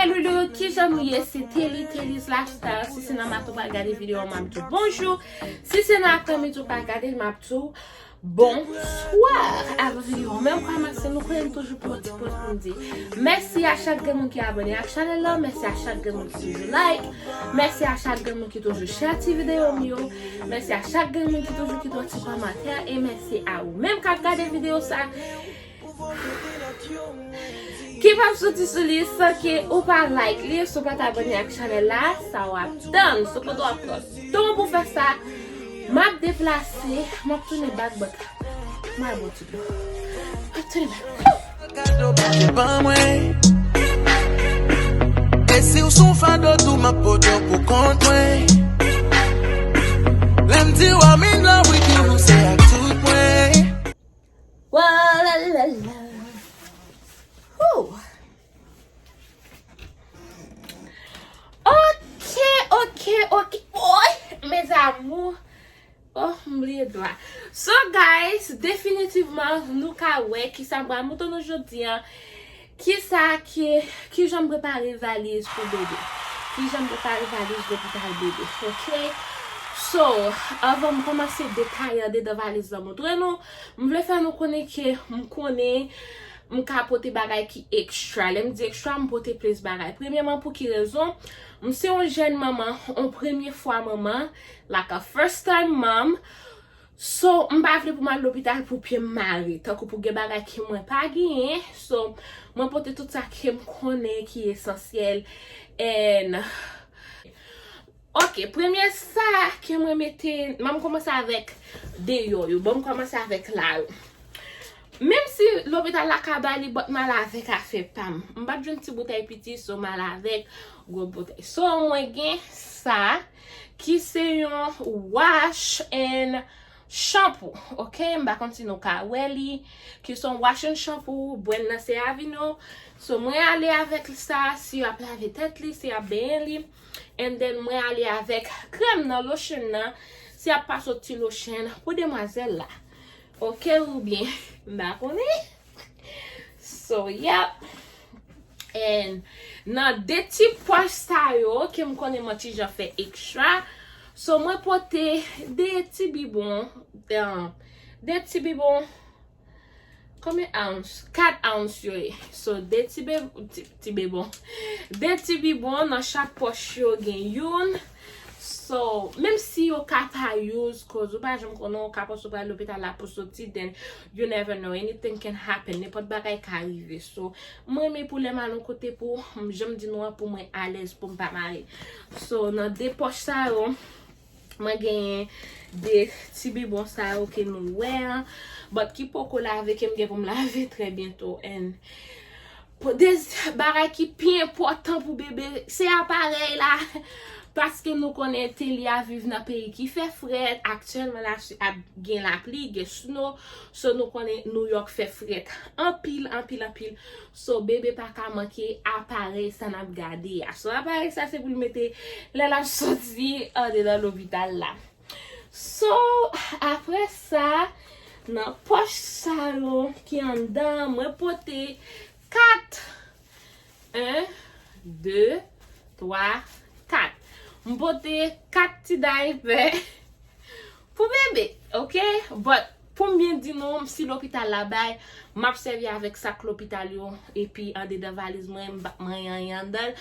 nouvelle vidéo qui j'aime, c'est Telly's Lifestyle. Si c'est dans ma tout pas regarder vidéo, m'a tout bonjour. Si c'est dans la mais tout pas regarder, m'a tout bonsoir. Avant vidéo, même quand c'est nous connaissons toujours pour petit post pour dire merci à chaque monde qui est abonné à la chaîne là, merci à chaque monde qui toujours like, merci à chaque monde qui toujours share cette vidéo mieux, merci à chaque monde qui toujours qui doit petit commentaire et merci à vous même quand regarder vidéo ça qui va sortir sur les sans que ou pas like les so pas t'abonner à la chaîne là, ça va done so pour toi donc pour faire ça m'a déplacé m'a tourner back but m'a bon tout tourner et si o som fado tu ma podo pour compte let me I'm in love with you say I took way la la la. Ok. Oh, mes amours. Oh, m'oublié droit. So, guys, définitivement, nous kawè qui ça va mouton aujourd'hui. Qui ça qui j'aime préparer valise pour bébé. Qui j'aime préparer valise pour bébé. Ok? So, avant de commencer à détailler de valise de montrer nous, je voulais faire nous connaître que je connais m'ka porter bagay qui extra. Là me dit extra me porter plus bagay. Premièrement pour qui raison? C'est une jeune maman, une première fois maman, like a first time mom. So, m'pa vle pour mal l'hôpital pour pied mari, tant que pour gen bagay qui moi pas gagné. So, moi porter tout ça qui me connaît qui est essentiel and ok, premier ça que moi mettais, m'am commencer avec des yo. Bon commencer avec là. Même si l'hôpital la kabali bot mal avec a fait pam. M'pa joun ti bouteille petit so mal avec gros bouteille. So moi gen ça qui c'est un wash and shampoo. OK, m'pa continue ka weli qui sont wash and shampoo, bon là c'est Avino. So moi aller avec ça si a laver tête li, si a ben li. And then moi aller avec crème dans lotion là, si a pas sorti lotion pour demoiselle là. OK ou bien m'pa connait. So yeah. And nan des petits poches ça yo que me connais moi ti j'en fait extra. So moi porter des petits bibons combien ounces? 4 ounces yo. So des petits bibons. Des petits bibons dans chaque poche yo gen yon. So, même si you can't use, cause ou pas j'aime qu'on capable de à l'hôpital là pour sortir, then you never know, anything can happen, n'importe bagay ka arriver. So, moi mais pour les malons côté pour j'aime dire non pour moi à l'aise pour pas marier. So, dans des poches ça yo, moi gagne des petits bibons ça yo que nous wear, but qui pour laver que me pour me laver très bientôt and pour des bagay qui bien important pour bébé, c'est appareil là. Parce que nous connaissons Telly à vivre dans un pays qui fait fret. Actuellement, là, il y a la pluie, il y a snow. So, nous connaissons New York fait fret. En pile. So, bébé pas qu'à manquer appareil, ça n'a pas gardé. So, appareil, ça, c'est pour le mettre la sortie dans l'hôpital là. So, après ça, dans poche salon qui est en dedans, moi, porter 4. 1, 2, 3, 4. M'pote 4 petits diapers pour bébé, ok? But pour bien dire non, si l'hôpital là-bas, m'a servi avec sac l'hôpital yo et puis en dedans valise moi yandal,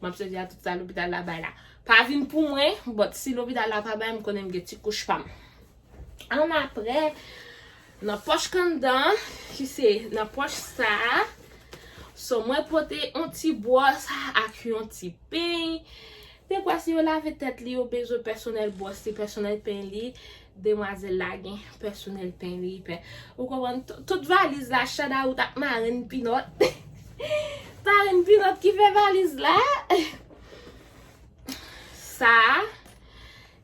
m'a servi à tout ça l'hôpital là-bas là. Pas vinn pour moi, but si l'hôpital là-bas me connais m'ge petit couche femme. En après, dans poche kandan, qui c'est dans poche ça. So moi porter un petit bois avec un petit pain. Des fois si vous lavez tête li, vous besoin personnel boss, c'est personnel pain li, demoiselle la gen personnel pain li. Vous comprenez toute valise la chada ou tak marine pinot. Marine pinot qui fait valise là. Ça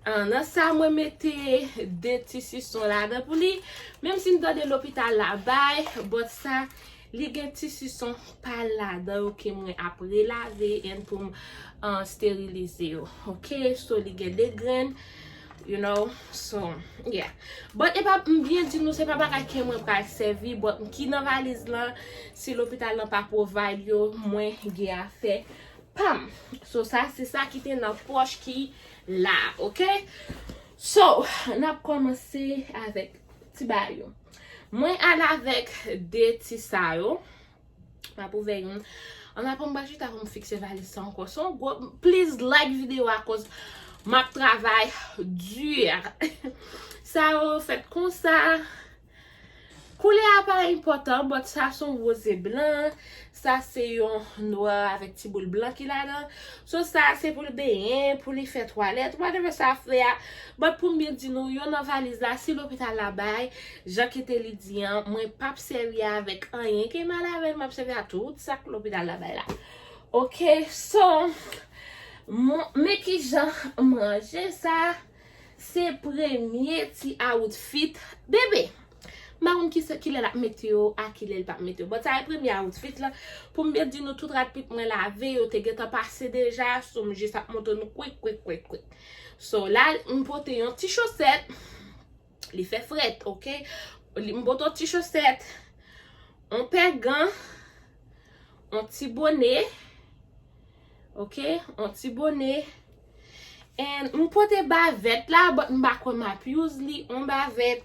dans ça moi mettez des tissus sont là dedans pour lui. Même si nous dans l'hôpital là-bas, but ça les tissus sont pas là dedans OK moi après laver et pour stériliser. OK, so les des graines, you know, so yeah. But et pas bien dit nous c'est pas bagay que moi pas servir, but qui dans valise là si l'hôpital n'a pas provide yo, moi j'ai à faire pam. So ça c'est ça qui était dans poche qui là, OK? So, on a commencé avec ti bayo. Moi al avec des ti sa yo. Ma pou veyon. On a pas m'bajit avant me fixer valise ça encore. So, please like vidéo à cause ma travail dur. Ça fait comme ça. Couler a pas important, but ça son rose blanc, ça c'est un noir avec petit boule blanc qui là dedans. So ça c'est pour le bain, pour les faire toilette, whatever ça fait. But pour me dire nous, yon nan valise là, si l'hôpital la bail, Jean qui était lidian, moi pas servi avec rien qui mal avec, m'a servi à tout ça que l'hôpital la bail là. OK, so mais qui Jean manger ça, c'est premier petit outfit bébé. Maroun qui est la météo à qui est pas météo. Bon, ça est premier outfit là. Pour me dire nous tout rapide, moi laver, yo te geta passé déjà, so me juste monter nous quick. So là, me porte un petit chaussette. Il fait fret, OK? Me porte un petit chaussette. On paire gant, un petit bonnet. OK? Un petit bonnet. Et me porte bavette là, but m'pa kon m'a use li, on bavette.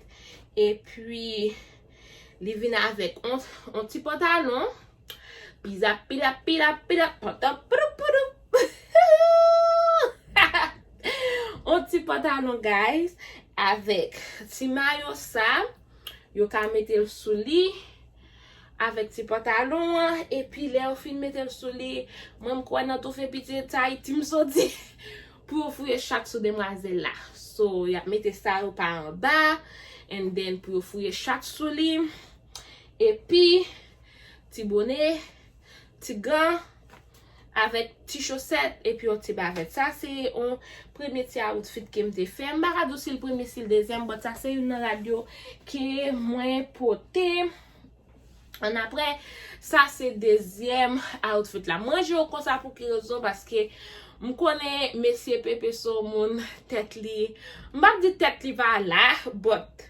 Et puis, il vient avec un petit pantalon. Pila, un petit pantalon, guys. Avec petit maillot ça. Yo ka mettre le sous lit. Avec petit pantalon. Et puis, là, au fin mettre le sous lit. Moi, quoi, nan tout fait petit taille, ti m'soti. Pour fouiller chaque sous demoiselle là. So, y a mette ça au par en bas. And then pour fouiller chaque souli. Et puis petit bonnet, petit gant avec petit chaussette et puis un petit bavette. Ça c'est un premier petit outfit que me fait. M'barado c'est le premier c'est le deuxième, but ça c'est une radio qui est moins portée. En après ça c'est deuxième outfit là. Moi je comme ça pour quelle raison parce que je connais monsieur Pepe so mon tête li. M'pa di tête li va là, but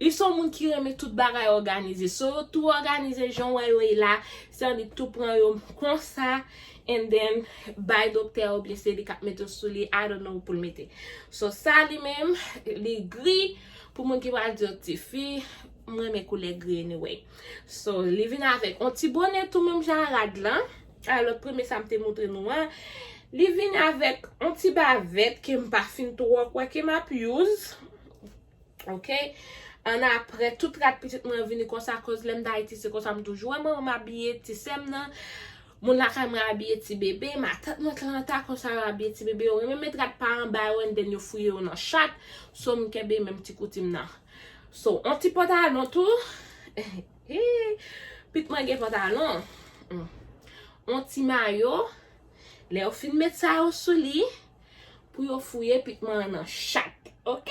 ils sont moun qui remet tout bagay organisé. So tout organisé Jean ouais là, c'est on dit tout prend comme ça and then by docteur ou bien c'est les cap mettre sous les I don't know pour le mettre. So ça lui même les gris pour moun qui va dire ti fille, moi mes couleurs gris anyway. So les vient avec un petit bonnet tout même genre rad là. Alors premier ça me te montré noir. Les vient avec un petit bavette qui me pas fin trop quoi qui m'a use. OK? En après tout rapide moi venu comme ça cause l'aime d'Haïti c'est comme ça me toujours moi m'habiller ti sem nan mon la ka m'habiller ti bébé ma tante moi ta comme ça m'habiller ti bébé on même mettre pas en bas and then yo fouiller dans chat so m'kebe même petit coutim nan so un petit pantalon tout pit moi gen pantalon un petit maillot les au fin mettre ça au sous lit pour yo fouiller pit moi dans chat OK.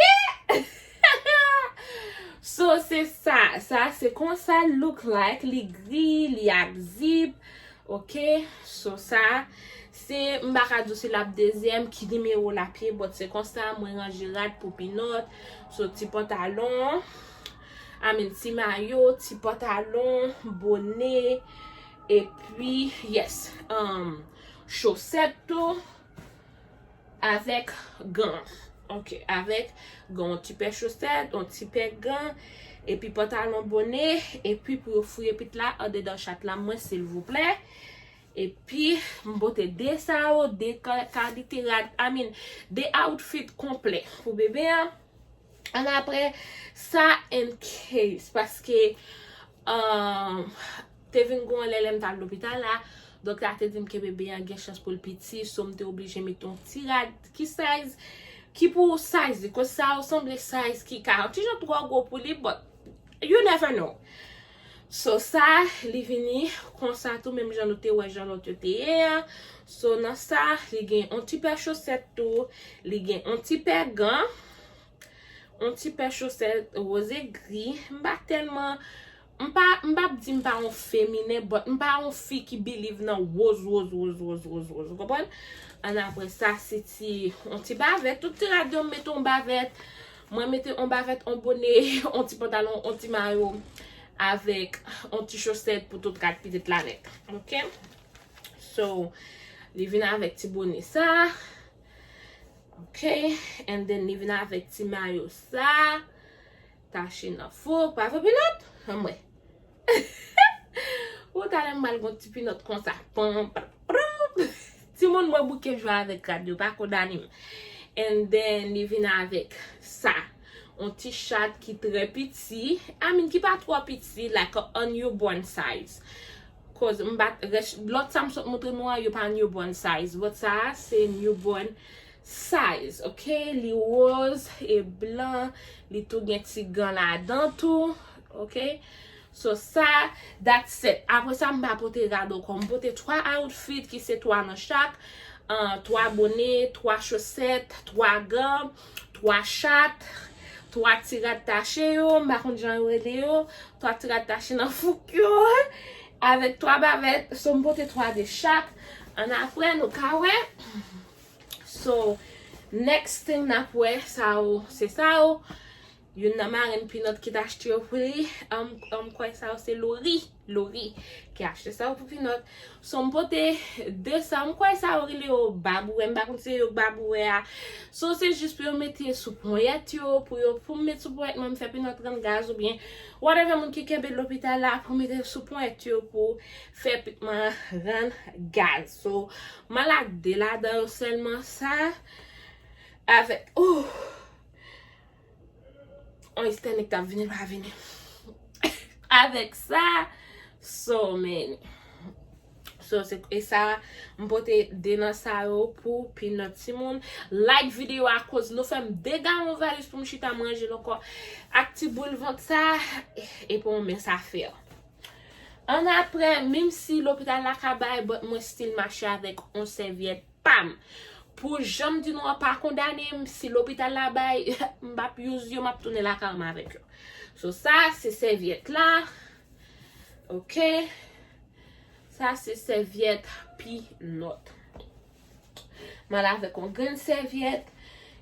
So c'est ça c'est comme ça look like les gris, les zip, OK? So ça c'est m'barado c'est la deuxième qui numéro la pied, but c'est comme ça moi ranger rad pour pinot, so petit pantalon, petit maillot, petit pantalon, bonnet et puis yes, chaussettes tout avec gants. OK, avec un petit paire chaussette, un petit paire gants et puis pantalon bonnet et puis pour fouiller pit là en dedans chaque là moi s'il vous plaît. Et puis m'bote des sao, des carditirades, des outfits complets pour bébé. Et après ça in case parce que te vinn gon l'élève dans l'hôpital là. Donc là te dit que bébé a une chance pour le petit, so m'te obligé mettre ton tirade qui size qui pour size que ça ressemble size qui 40 toujours trop gros pour lui but you never know. So ça li vini comme ça tout même j'en noté ouais j'en noté so dans ça li gen un petit paire chaussette tout li gen un petit paire gants un petit paire chaussette rose gris m'pa tellement m'pa di m'pa un féminin but m'pa un fille qui believe dans rose vous comprenez. Et après ça c'est un petit bavette tout radio mettons un bavette moi mettez un bavette un bonnet un petit pantalon un petit maillot avec un petit chaussette pour tout quatre petites lanettes. OK? So Li vin avèk ti bonnet sa. Ok, and then li vin avèk ti mayo sa. Tache nan fò, pa vè pinot? Mwen. Ou talè mal gon ti pinot kon sa. Ti moun mwen bouke jwa avèk radio, pa kodanim. And then li vin avèk sa. Un t-shirt qui très petit. I mean, qui pas trop petit, like a newborn size. Cause l'autre ça me saute montre moi, you pas newborn size. But ça, c'est newborn size. Ok? Li rose et blanc. Li tout gen ti gan la dan tout. Ok? So ça, that's it. Après ça, m'a porté rado comme porté 3 outfits qui c'est 3 dans chaque. 3 bonnets, 3 chaussettes, 3 gants, 3 chattes. 3 tirat tache yo, mbakon jan rele yo, 3 tirat tache nan fouk yo, avec 3 bavettes, so mpote 3 de chaque, an apre nou kawe. So, next thing napwe, sa ou, se sa ou, yon nan Marine Pinot ki t'achete yo pou li, kwa sa ou se Lori, ki achete sa ou pou Pinot. So mpote 200, mkwa sa ou rile yo babouwe, mbakon se yo babouwe a. So se just pou yo mette sou poyet yo, pou mette sou poyet mwen fè Pinot ren gaz ou bien, whatever moun ki kebe l'hopital la, pou mette sou poyet yo pou fè pitman ren gaz. So, malak de la da yo selman sa, avek, on istenik tap vini pa vini. Avec ça, so many. So, e sa, mpote denan sa yo pou Pinot Simon. Like video a cause nou fèm dega mon valise pou mchita manje loko. Ak ti boule vant sa, e pou mwen sa fè. An apre, mim si l'hopital la kabay, but mwen still mache avèk on serviette, pam. Pour jam di nou a pa kondane, si l'hopital la bay, mbap use yo, map tourne la karma avec yo. So ça, c'est serviette là. Ok. Ça, c'est serviette Pinot. Mal avec un grande serviette.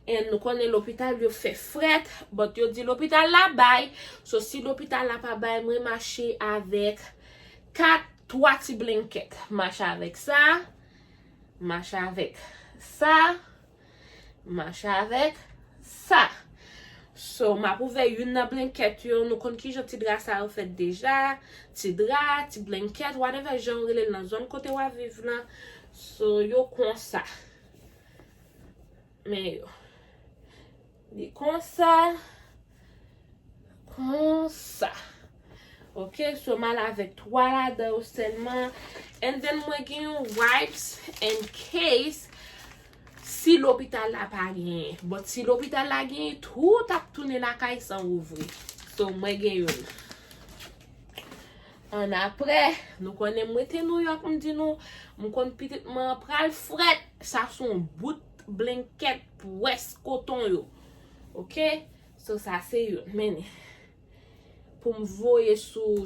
Et nous connaissons l'hôpital, yo fait fret. But yo di l'hôpital la bay. So si l'hôpital la pa bay, moi marcher avec 3 ti blanket. Marcher avec ça. Marcher avec ça, marche avec ça. So, ma pouve yon nan blanket yo, nou kon ki jan ti dra sa ou fet deja, ti dra, ti blanket, whatever jan rele nan zon kote wa viv lan. So, yo kon sa. Men yo. Di kon sa. Kon sa. Ok, so mal avec 3 la de ou seulement. And then mwen gen yon wipes in case si l'hôpital la pa gen. But si l'hôpital la gen, tout ap tourne la kay san ouvri. So mwen gen yon. An apre, nou konen mwete New York mdi nou, mwen kon pitit man pral fret, sa son bout blanket pou wes koton yo. Ok? So sa se yon. Meni. Pou m'voye sou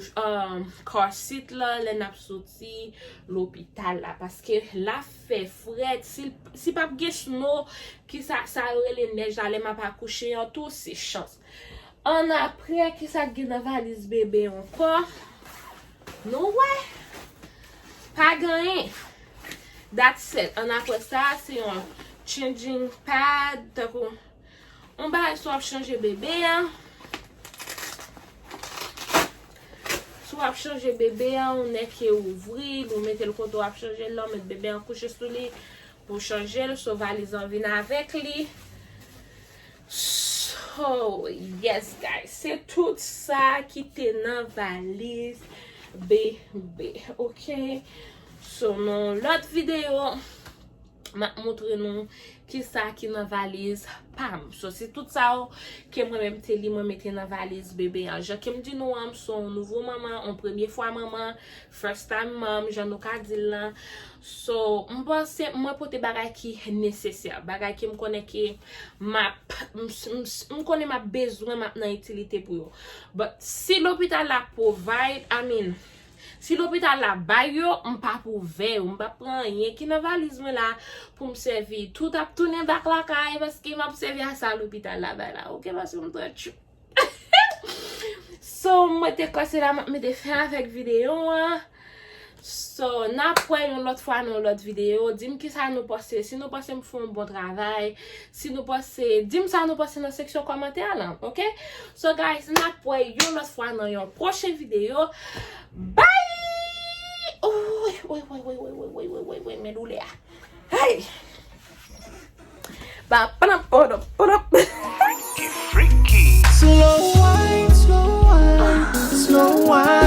car seat la, le nap soti l'hôpital la. Paske la fe fred, si pap ge snow, ki sa rele nej ale ma pa kouche yon tou, se chans. An apre, ki sa gen nan valise bebe ankon. Nou wè, pa ganyen. That's it. An apre sa, se yon changing pad, tako. On ba so ap chanje bebe an. So ap chanje bebe an, ou nek e ouvri, ou mette l koto ap chanje l, mette bebe an kouche sou li, pou chanje l, so valize an vina avek li. So, yes guys, se tout sa ki te nan valize bebe, ok? So, nan lot video, ma montre nou ki sa ki nan valize pam. So, se tout sa ou ke mwen mette li mwen mette nan valize bebe an. Je kem di nou am son nouvo maman, on premier fois maman, first time mom, jan nou ka di lan. So, mwen pote bagay ki neseser, bagay ki mkone ki mkone ma bezwen map nan utilite pou yo. But si l'hôpital la provide, si l'hôpital la bay yo, mpa pouve, mpa pran yen ki nan valize mwen la pou mservi. Tout ap tourne bak la kay, paske mpa servi a sa l'hôpital la bay la. Ok, paske mpa chou. So, mwen te kose la mwen te fè avèk videyo an. So, n'a pwè yon lot fwa nan lot video. Dim ki sa nou poste, si nou poste m fò un bon travay, si nou poste, dim sa nou poste nan seksyon komante lan, ok? So guys, n'a pwè yon lot fwa nan yon proche video. Bye! Oy, me doule ya. Hey! Ba, panap, Freaky. Slow wine, slow wine, slow wine.